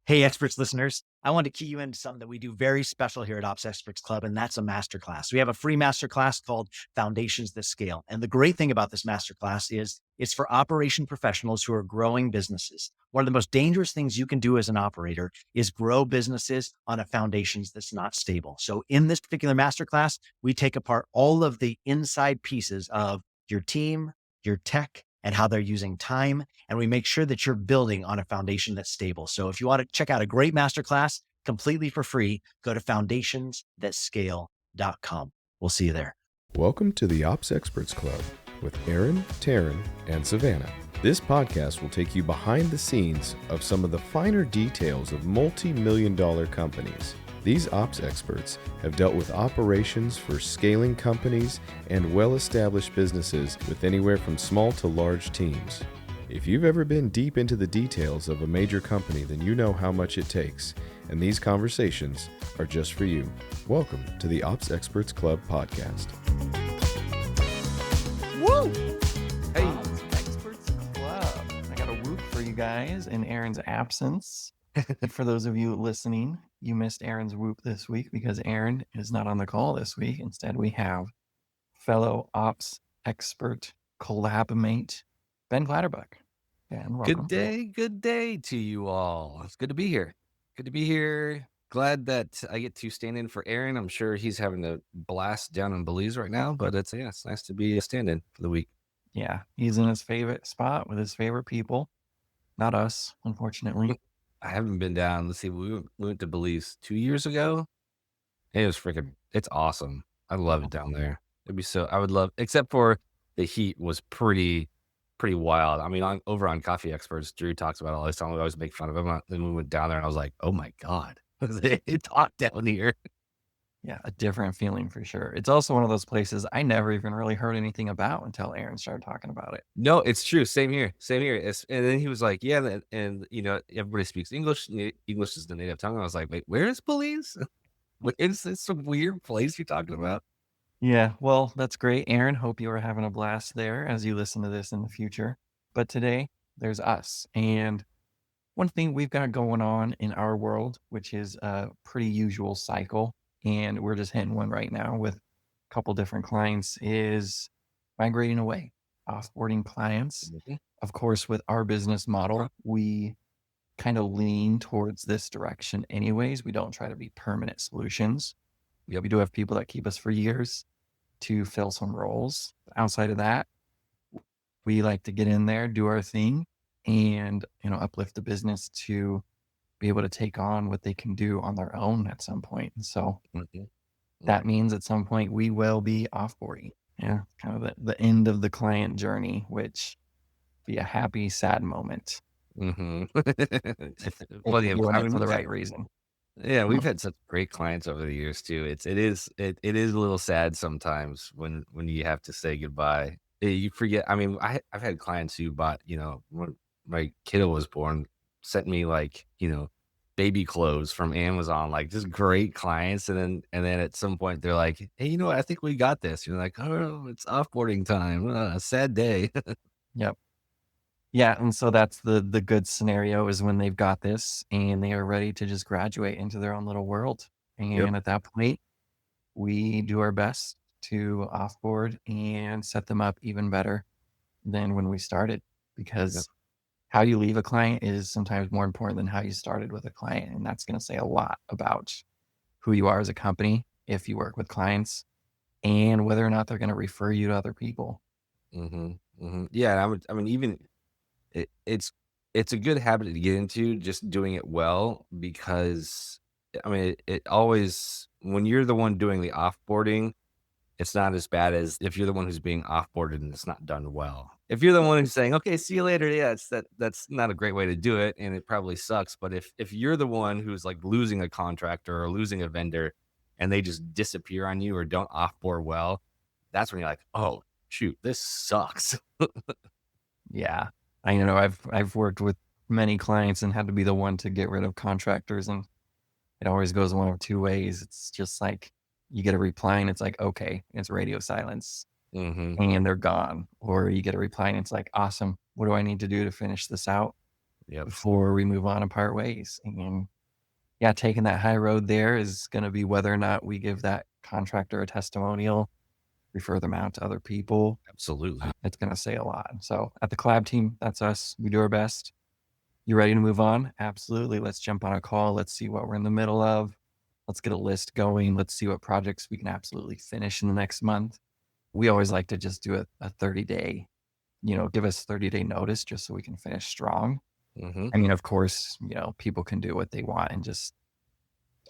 Hey, experts listeners. I want to key you into something that we do very special here at Ops Experts Club, and that's a masterclass. We have a free masterclass called Foundations That Scale. And the great thing about this masterclass is it's for operation professionals who are growing businesses. One of the most dangerous things you can do as an operator is grow businesses on a foundations that's not stable. So in this particular masterclass, we take apart all of the inside pieces of your team, your tech, and how they're using time. And we make sure that you're building on a foundation that's stable. So if you want to check out a great masterclass completely for free, go to foundationsthatscale.com. We'll see you there. Welcome to the Ops Experts Club with Aaron, Terryn, and Savannah. This podcast will take you behind the scenes of some of the finer details of multi-million-dollar companies. These ops experts have dealt with operations for scaling companies and well-established businesses with anywhere from small to large teams. If you've ever been deep into the details of a major company, then you know how much it takes, and these conversations are just for you. Welcome to the Ops Experts Club podcast. Woo! Hey, Ops Experts Club. I got a whoop for you guys in Aaron's absence. For those of you listening, you missed Aaron's whoop this week because Aaron is not on the call this week. Instead, we have fellow ops expert collab mate, Ben Clatterbuck. Ben, welcome. Good day to you all. It's good to be here. Good to be here. Glad that I get to stand in for Aaron. I'm sure he's having a blast down in Belize right now, but it's nice to be a stand-in for the week. Yeah, he's in his favorite spot with his favorite people. Not us, unfortunately. I haven't been down. Let's see, we went to Belize 2 years ago. It was it's awesome. I love it down there. I would love, except for the heat was pretty wild. I mean, over on Coffee Experts, Drew talks about it all this time. We always make fun of him. Then we went down there and I was like, oh my God, it's hot down here. Yeah, a different feeling for sure. It's also one of those places I never even really heard anything about until Aaron started talking about it. No, it's true. Same here. And then he was like, yeah. And everybody speaks English. English is the native tongue. I was like, wait, where is Belize? What is this some weird place you're talking about? Yeah, well, that's great, Aaron. Hope you are having a blast there as you listen to this in the future. But today, there's us. And one thing we've got going on in our world, which is a pretty usual cycle, and we're just hitting one right now with a couple different clients, is migrating away, offboarding clients. Mhm. Of course, with our business model, we kind of lean towards this direction anyways. We don't try to be permanent solutions. Yep. We do have people that keep us for years to fill some roles. Outside of that, we like to get in there, do our thing, and uplift the business to be able to take on what they can do on their own at some point. And so Mhm. that means at some point we will be offboarding. Yeah, kind of the end of the client journey, which be a happy, sad moment. Mhm. If Funny. you're doing I it mean, for the right reason. yeah, we've had such great clients over the years too. It is a little sad sometimes when you have to say goodbye. You forget. I mean, I've had clients who bought, when my kiddo was born, sent me like, baby clothes from Amazon, like just great clients. And then at some point they're like, hey, you know what? I think we got this. You're like, oh, it's offboarding time. A sad day. Yep. Yeah, and so that's the good scenario is when they've got this and they are ready to just graduate into their own little world. Yep. And at that point, we do our best to offboard and set them up even better than when we started, Yep. because how you leave a client is sometimes more important than how you started with a client. And that's going to say a lot about who you are as a company if you work with clients and whether or not they're going to refer you to other people. Yeah. I mean, even it's a good habit to get into, just doing it well, because I mean, it always, when you're the one doing the offboarding, it's not as bad as if you're the one who's being offboarded and it's not done well. If you're the one who's saying, okay, see you later. Yeah, that's not a great way to do it. And it probably sucks. But if you're the one who's like losing a contractor or losing a vendor and they just disappear on you or don't offboard well, that's when you're like, oh shoot, this sucks. Yeah. I've worked with many clients and had to be the one to get rid of contractors, and it always goes one of two ways. It's just like you get a reply and it's like, okay, it's radio silence Mm-hmm. and they're gone. Or you get a reply and it's like, awesome. What do I need to do to finish this out? Yep. before we move on and part ways. And yeah, taking that high road there is going to be whether or not we give that contractor a testimonial, refer them out to other people. Absolutely. It's going to say a lot. So at the Collab team, that's us. We do our best. You ready to move on? Absolutely. Let's jump on a call. Let's see what we're in the middle of. Let's get a list going. Let's see what projects we can absolutely finish in the next month. We always like to just do a 30-day, give us 30-day notice just so we can finish strong. Mm-hmm. I mean, of course, people can do what they want and just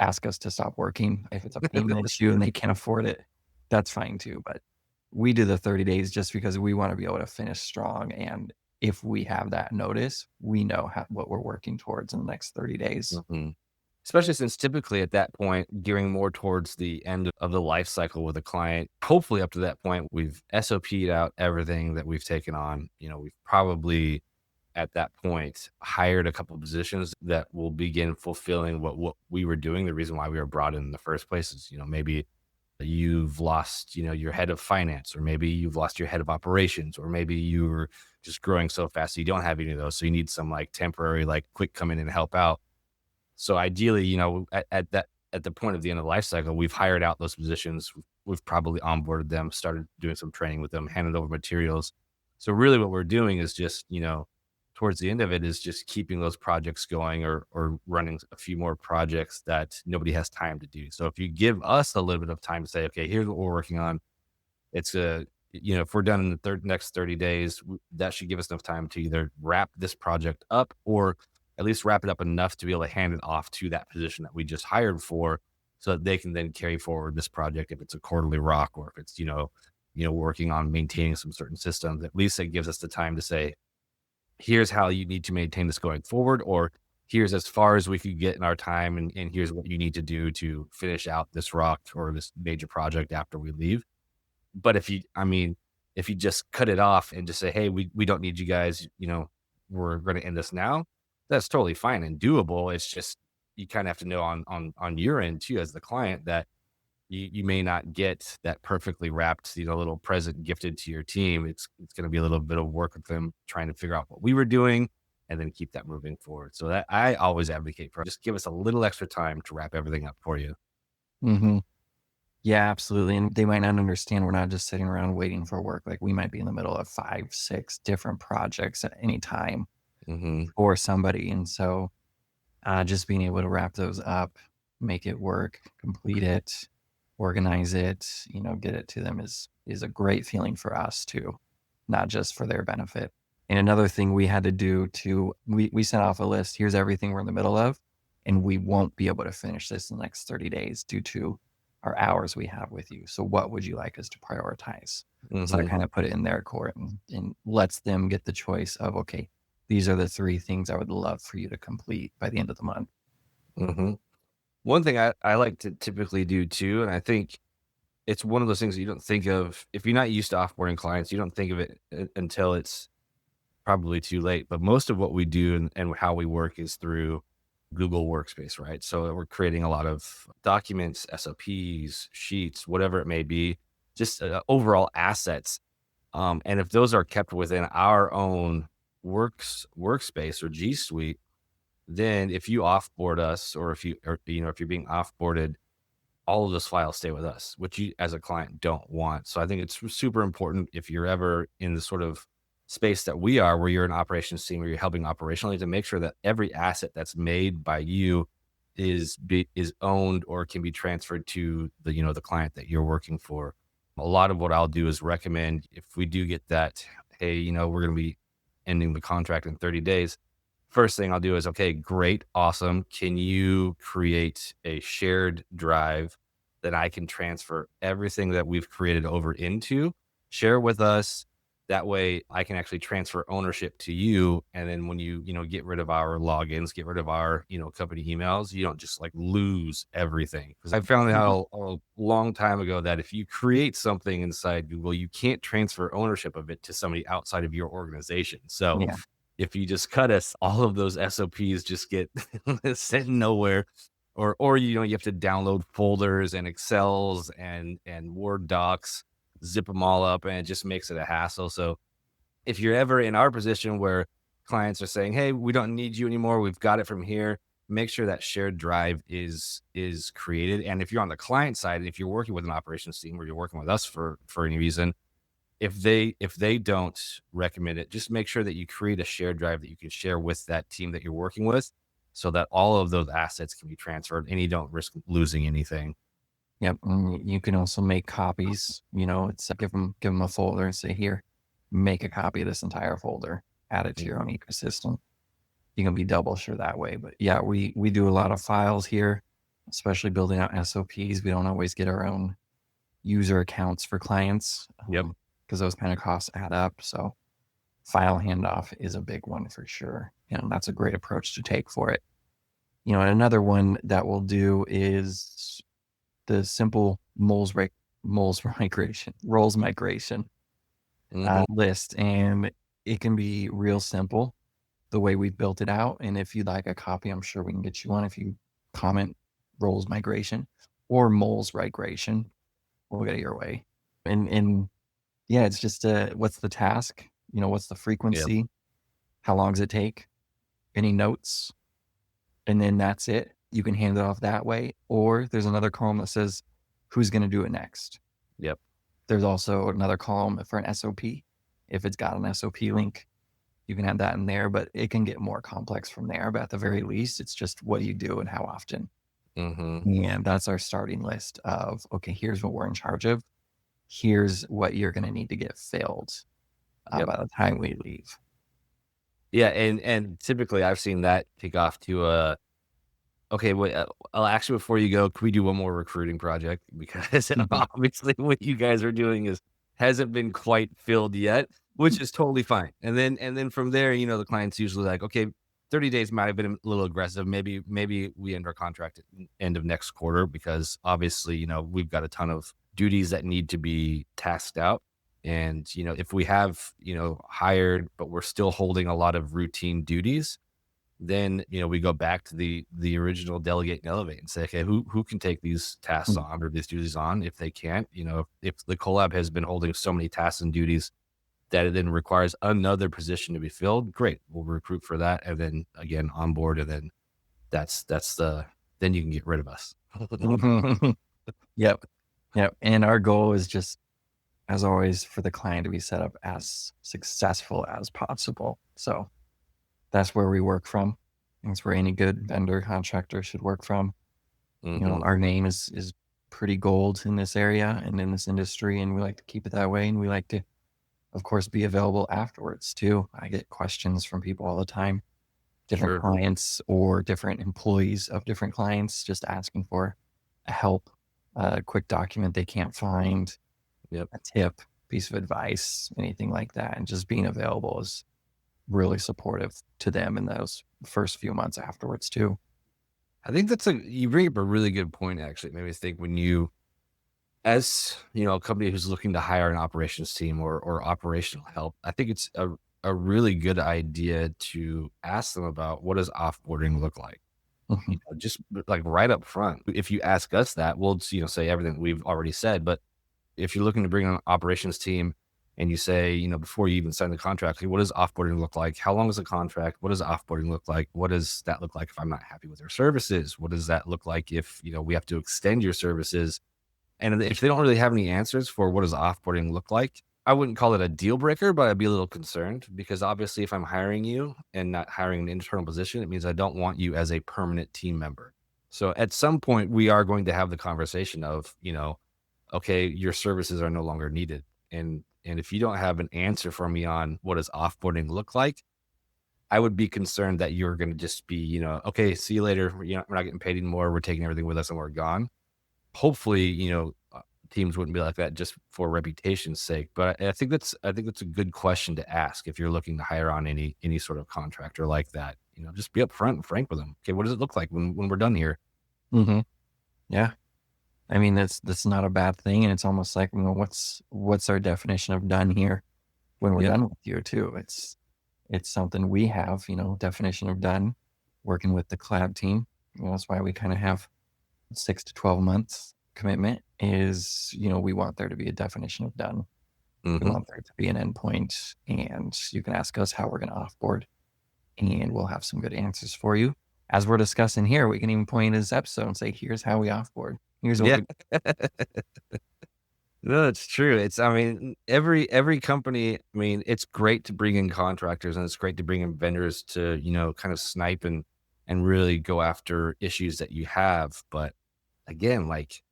ask us to stop working. If it's a payment issue and they can't afford it, that's fine too. But we do the 30 days just because we want to be able to finish strong. And if we have that notice, we know what we're working towards in the next 30 days. Mm-hmm. Especially since typically at that point, gearing more towards the end of the life cycle with a client, hopefully up to that point, we've SOP'd out everything that we've taken on. We've probably at that point hired a couple of positions that will begin fulfilling what we were doing. The reason why we were brought in the first place is, maybe you've lost, your head of finance, or maybe you've lost your head of operations, or maybe you're just growing so fast so you don't have any of those. So you need some like temporary, like quick come in and help out. So ideally, at the point of the end of the life cycle, we've hired out those positions. We've probably onboarded them, started doing some training with them, handed over materials. So really what we're doing is just, towards the end of it is just keeping those projects going, or running a few more projects that nobody has time to do. So if you give us a little bit of time to say, okay, here's what we're working on. It's if we're done in the next 30 days, that should give us enough time to either wrap this project up, or at least wrap it up enough to be able to hand it off to that position that we just hired for, so that they can then carry forward this project. If it's a quarterly rock, or if it's, working on maintaining some certain systems, at least it gives us the time to say, here's how you need to maintain this going forward, or here's as far as we could get in our time. And here's what you need to do to finish out this rock or this major project after we leave. But if you just cut it off and just say, hey, we don't need you guys, we're going to end this now, that's totally fine and doable. It's just, you kind of have to know on your end too, as the client, that you may not get that perfectly wrapped, little present gifted to your team. It's going to be a little bit of work with them trying to figure out what we were doing and then keep that moving forward. So that I always advocate for, just give us a little extra time to wrap everything up for you. Mm-hmm. Yeah, absolutely. And they might not understand we're not just sitting around waiting for work. Like we might be in the middle of 5, 6 different projects at any time for somebody. And so just being able to wrap those up, make it work, complete it, organize it, get it to them is a great feeling for us too, not just for their benefit. And another thing we had to do we sent off a list. Here's everything we're in the middle of, and we won't be able to finish this in the next 30 days due to our hours we have with you. So what would you like us to prioritize? So I kind of put it in their court and lets them get the choice of, okay, these are the 3 things I would love for you to complete by the end of the month. One thing I like to typically do too, and I think it's one of those things that you don't think of, if you're not used to offboarding clients, you don't think of it until it's probably too late. But most of what we do and how we work is through Google Workspace, right? So we're creating a lot of documents, SOPs, sheets, whatever it may be, just overall assets. And if those are kept within our own workspace or G Suite, then if you offboard us, or if you're being offboarded, all of those files stay with us, which you as a client don't want. So I think it's super important, if you're ever in the sort of space that we are, where you're an operations team, where you're helping operationally, to make sure that every asset that's made by you is owned or can be transferred to the client that you're working for. A lot of what I'll do is recommend, if we do get that, hey, we're going to be ending the contract in 30 days. First thing I'll do is, okay, great, awesome. Can you create a shared drive that I can transfer everything that we've created over into? Share with us. That way I can actually transfer ownership to you. And then when you get rid of our logins, get rid of our, company emails, you don't just like lose everything. Because I found out a long time ago that if you create something inside Google, you can't transfer ownership of it to somebody outside of your organization. So Yeah. if you just cut us, all of those SOPs just get sent nowhere. Or you have to download folders and Excels and Word docs, zip them all up, and it just makes it a hassle. So if you're ever in our position where clients are saying, hey, we don't need you anymore, we've got it from here, make sure that shared drive is created. And if you're on the client side, if you're working with an operations team or you're working with us for any reason, if they don't recommend it, just make sure that you create a shared drive that you can share with that team that you're working with, so that all of those assets can be transferred and you don't risk losing anything. Yep. And you can also make copies, it's give them a folder and say, here, make a copy of this entire folder, add it to your own ecosystem. You can be double sure that way. But yeah, we do a lot of files here, especially building out SOPs. We don't always get our own user accounts for clients. Yep. Because those kind of costs add up. So file handoff is a big one for sure. And that's a great approach to take for it. And another one that we'll do is the simple roles migration list. And it can be real simple the way we built it out. And if you'd like a copy, I'm sure we can get you one. If you comment roles migration or moles migration, we'll get it your way. And yeah, it's just what's the task? What's the frequency? How long does it take? Any notes? And then that's it. You can hand it off that way. Or there's another column that says who's going to do it next. Yep. There's also another column for an SOP. If it's got an SOP link, you can add that in there, but it can get more complex from there. But at the very least, it's just what do you do and how often. And that's our starting list of, okay, here's what we're in charge of. Here's what you're going to need to get filled by the time we leave. Yeah. And typically I've seen that kick off to okay, wait, actually, before you go, can we do one more recruiting project? Because obviously what you guys are doing hasn't been quite filled yet, which is totally fine. And then from there, the client's usually like, okay, 30 days might have been a little aggressive. Maybe we end our contract at the end of next quarter, because obviously, we've got a ton of duties that need to be tasked out. And, if we have, hired, but we're still holding a lot of routine duties, then, we go back to the original delegate and elevate and say, okay, who can take these tasks on or these duties on? If they can't, if the collab has been holding so many tasks and duties that it then requires another position to be filled, great, we'll recruit for that. And then again, onboard. And then then you can get rid of us. Yep. And our goal is just, as always, for the client to be set up as successful as possible. So that's where we work from. That's where any good vendor contractor should work from. Our name is pretty gold in this area and in this industry, and we like to keep it that way. And we like to, of course, be available afterwards too. I get questions from people all the time, different clients or different employees of different clients, just asking for a help, a quick document they can't find, a tip, piece of advice, anything like that. And just being available is really supportive to them in those first few months afterwards too. I think you bring up a really good point, actually. It made me think, when you, as a company who's looking to hire an operations team or operational help, I think it's a really good idea to ask them about, what does offboarding look like? Just like right up front. If you ask us that, we'll say everything we've already said. But if you're looking to bring on an operations team and you say, before you even sign the contract, what does offboarding look like? How long is the contract? What does offboarding look like? What does that look like if I'm not happy with their services? What does that look like if, we have to extend your services? And if they don't really have any answers for what does offboarding look like, I wouldn't call it a deal breaker, but I'd be a little concerned, because obviously if I'm hiring you and not hiring an internal position, it means I don't want you as a permanent team member. So at some point we are going to have the conversation of, okay, your services are no longer needed. And if you don't have an answer for me on what does offboarding look like, I would be concerned that you're going to just be, okay, see you later. We're not getting paid anymore. We're taking everything with us and we're gone. Hopefully, teams wouldn't be like that just for reputation's sake. But I think that's a good question to ask if you're looking to hire on any sort of contractor like that. Just be upfront and frank with them. Okay, what does it look like when we're done here? Yeah. I mean, that's not a bad thing. And it's almost like, what's our definition of done here when we're done with you too? It's something we have, definition of done, working with the Collab team. That's why we kind of have 6 to 12 months commitment is, we want there to be a definition of done. We want there to be an endpoint, and you can ask us how we're going to offboard. and we'll have some good answers for you. As we're discussing here, we can even point to this episode and say, here's how we offboard. Here's what Yeah. No, it's true. I mean, every company, I mean, it's great to bring in contractors and it's great to bring in vendors to, kind of snipe and really go after issues that you have. But again, like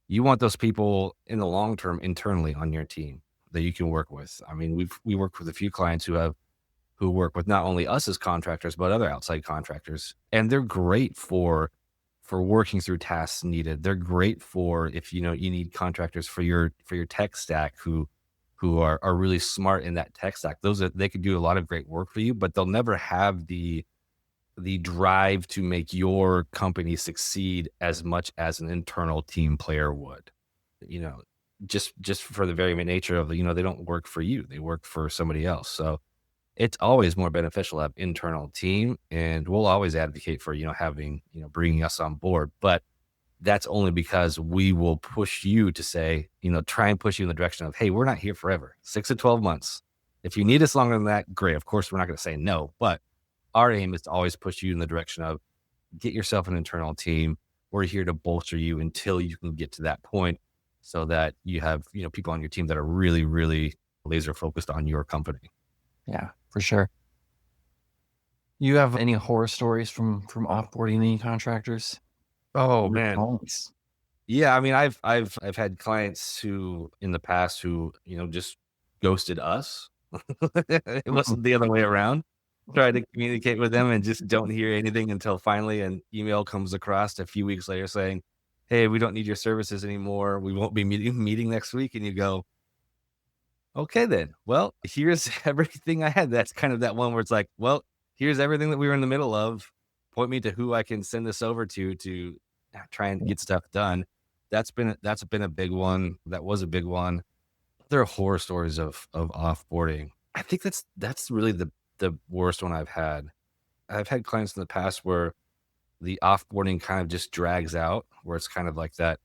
you want those people in the long term internally on your team that you can work with. I mean, we work with a few clients who work with not only us as contractors, but other outside contractors. And they're great for working through tasks needed. They're great for if you need contractors for your tech stack who are really smart in that tech stack. They could do a lot of great work for you, but they'll never have the drive to make your company succeed as much as an internal team player would. You know, just for the very nature of they don't work for you. They work for somebody else. So it's always more beneficial to have internal team, and we'll always advocate for, having, bringing us on board. But that's only because we will push you to say, try and push you in the direction of, hey, we're not here forever, 6 to 12 months. If you need us longer than that, great. Of course, we're not going to say no, but our aim is to always push you in the direction of get yourself an internal team. We're here to bolster you until you can get to that point so that you have, people on your team that are really, really laser focused on your company. Yeah, for sure. You have any horror stories from offboarding any contractors? Oh man. Nice. Yeah, I mean, I've had clients who in the past who, just ghosted us. It wasn't the other way around. Try to communicate with them and just don't hear anything until finally an email comes across a few weeks later saying, "Hey, we don't need your services anymore. We won't be meeting next week." And you go, "Okay, then. Well, here's everything I had." That's kind of that one where it's like, "Well, here's everything that we were in the middle of. Point me to who I can send this over to try and get stuff done." That's been a big one. That was a big one. There are horror stories of offboarding. I think that's really the worst one I've had. I've had clients in the past where the offboarding kind of just drags out, where it's kind of like that.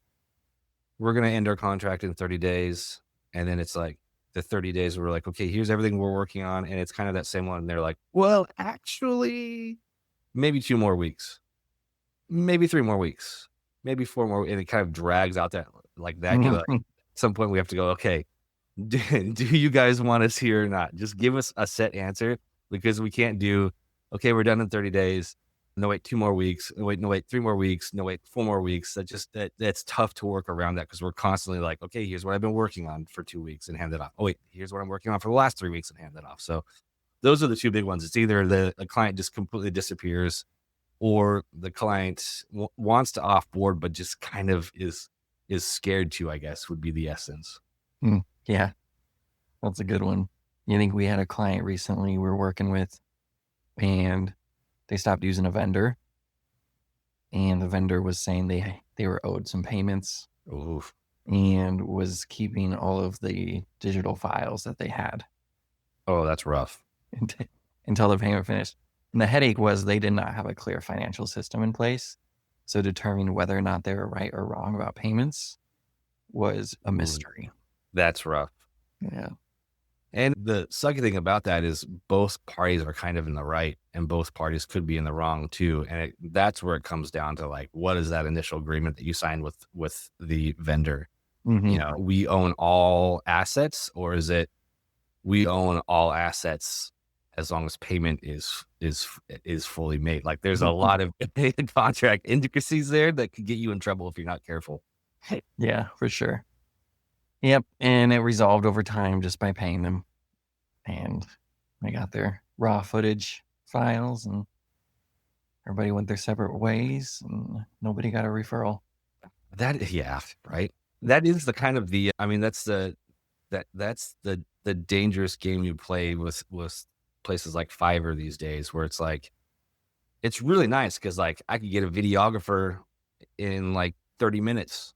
We're going to end our contract in 30 days. And then it's like the 30 days we're like, okay, here's everything we're working on. And it's kind of that same one. And they're like, well, actually, maybe 2 more weeks, maybe 3 more weeks, maybe 4 more. And it kind of drags out that like that. At some point we have to go, okay, do you guys want us here or not? Just give us a set answer, because we can't do, okay, we're done in 30 days. No, wait, 2 more weeks. No, wait, 3 more weeks. No, wait, 4 more weeks. That's tough to work around that, because we're constantly like, okay, here's what I've been working on for 2 weeks and hand it off. Oh, wait, here's what I'm working on for the last 3 weeks and hand it off. So those are the 2 big ones. It's either the client just completely disappears, or the client wants to offboard, but just kind of is scared to, I guess, would be the essence. Yeah, that's a good one. You think we had a client recently we're working with, and they stopped using a vendor, and the vendor was saying they were owed some payments. Oof. And was keeping all of the digital files that they had. Oh, that's rough. Until the payment finished. And the headache was they did not have a clear financial system in place. So determining whether or not they were right or wrong about payments was a mystery. That's rough. Yeah. And the sucky thing about that is both parties are kind of in the right, and both parties could be in the wrong too. And that's where it comes down to, like, what is that initial agreement that you signed with the vendor? Mm-hmm. We own all assets, or is it we own all assets as long as payment is fully made? Like, there's a lot of contract intricacies there that could get you in trouble if you're not careful. Yeah, for sure. Yep. And it resolved over time just by paying them. And they got their raw footage files, and everybody went their separate ways, and nobody got a referral. Yeah, right. That is the kind of that's the dangerous game you play with places like Fiverr these days, where it's like, it's really nice because, like, I could get a videographer in like 30 minutes.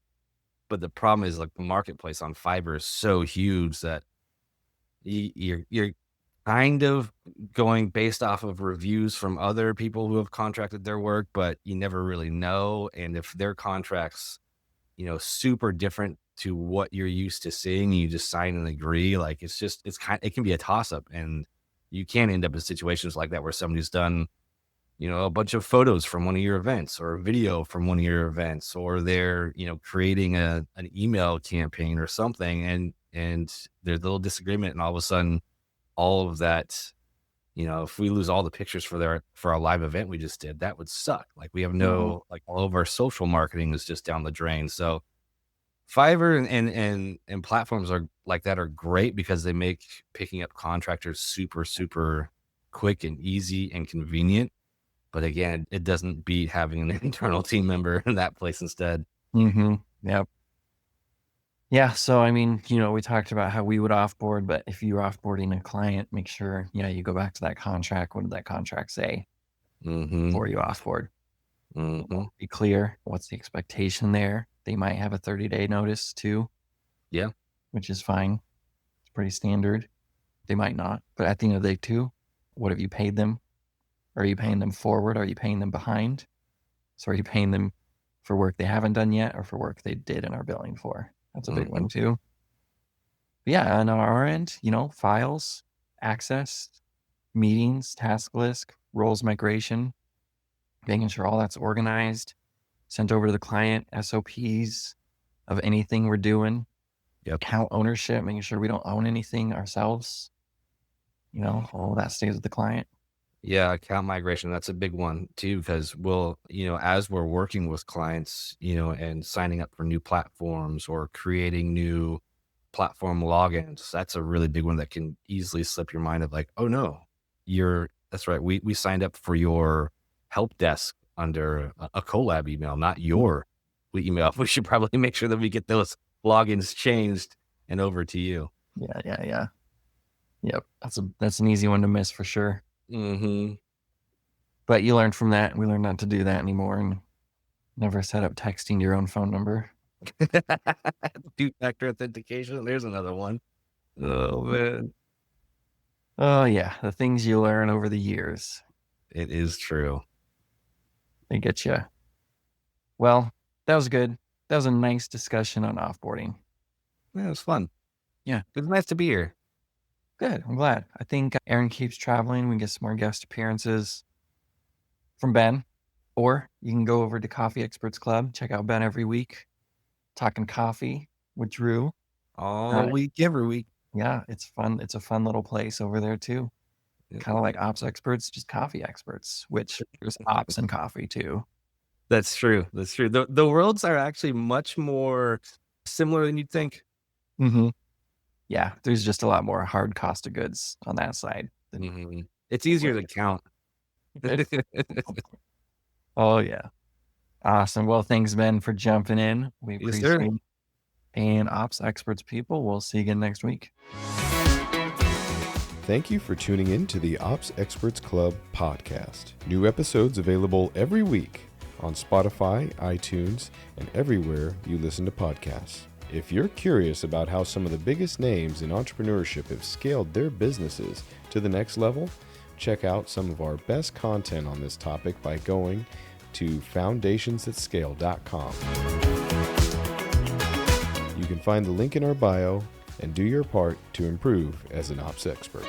But the problem is, like, the marketplace on Fiverr is so huge that you're kind of going based off of reviews from other people who have contracted their work, but you never really know. And if their contracts, super different to what you're used to seeing, you just sign and agree. Like, it can be a toss up, and you can end up in situations like that where somebody's done, a bunch of photos from one of your events or a video from one of your events, or they're, creating an email campaign or something, and there's a little disagreement, and all of a sudden all of that, if we lose all the pictures for our live event we just did, that would suck. Like we have Mhm. like all of our social marketing is just down the drain. So Fiverr and platforms are like that are great because they make picking up contractors super, super quick and easy and convenient. But again, it doesn't beat having an internal team member in that place instead. Mhm. Yep. Yeah. So, I mean, we talked about how we would offboard, but if you're offboarding a client, make sure, you go back to that contract. What did that contract say Mm-hmm. before you offboard? Mm-hmm. Be clear. What's the expectation there? They might have a 30-day notice too, Yeah. which is fine. It's pretty standard. They might not. But at the end of the day, too, what have you paid them? Are you paying them forward? Are you paying them behind? So are you paying them for work they haven't done yet or for work they did and are billing for? That's a big Mm-hmm. one, too. But yeah, on our end, files, access, meetings, task list, roles migration, making sure all that's organized, sent over to the client, SOPs of anything we're doing, Yep. account ownership, making sure we don't own anything ourselves. All that stays with the client. Yeah, account migration, that's a big one too, because as we're working with clients, and signing up for new platforms or creating new platform logins, that's a really big one that can easily slip your mind of like, oh no, that's right. We signed up for your help desk under a Collab email, not your email. We should probably make sure that we get those logins changed and over to you. Yeah. Yep. That's an easy one to miss for sure. Mm-hmm. But you learned from that. We learned not to do that anymore and never set up texting your own phone number. Two-factor authentication. There's another one. Oh man, Oh yeah, the things you learn over the years, it is true. they get you. Well, that was good. That was a nice discussion on offboarding. Yeah, it was fun. Yeah. It was nice to be here. Good. I'm glad. I think Aaron keeps traveling. We get some more guest appearances from Ben, or you can go over to Coffee Experts Club. Check out Ben every week, talking coffee with Drew. All week, every week. Yeah, it's fun. It's a fun little place over there too. Yeah. Kind of like ops experts, just coffee experts, which there's ops and coffee too. That's true. That's true. The worlds are actually much more similar than you'd think. Mm-hmm. Yeah, there's just a lot more hard cost of goods on that side. Mm-hmm. It's easier to count. Oh yeah. Awesome. Well, thanks, Ben, for jumping in. We Yes, appreciate sir. it. And ops experts people, we'll see you again next week. Thank you for tuning in to the Ops Experts Club podcast. New episodes available every week on Spotify, iTunes, and everywhere you listen to podcasts. If you're curious about how some of the biggest names in entrepreneurship have scaled their businesses to the next level, check out some of our best content on this topic by going to foundationsthatscale.com. You can find the link in our bio and do your part to improve as an ops expert.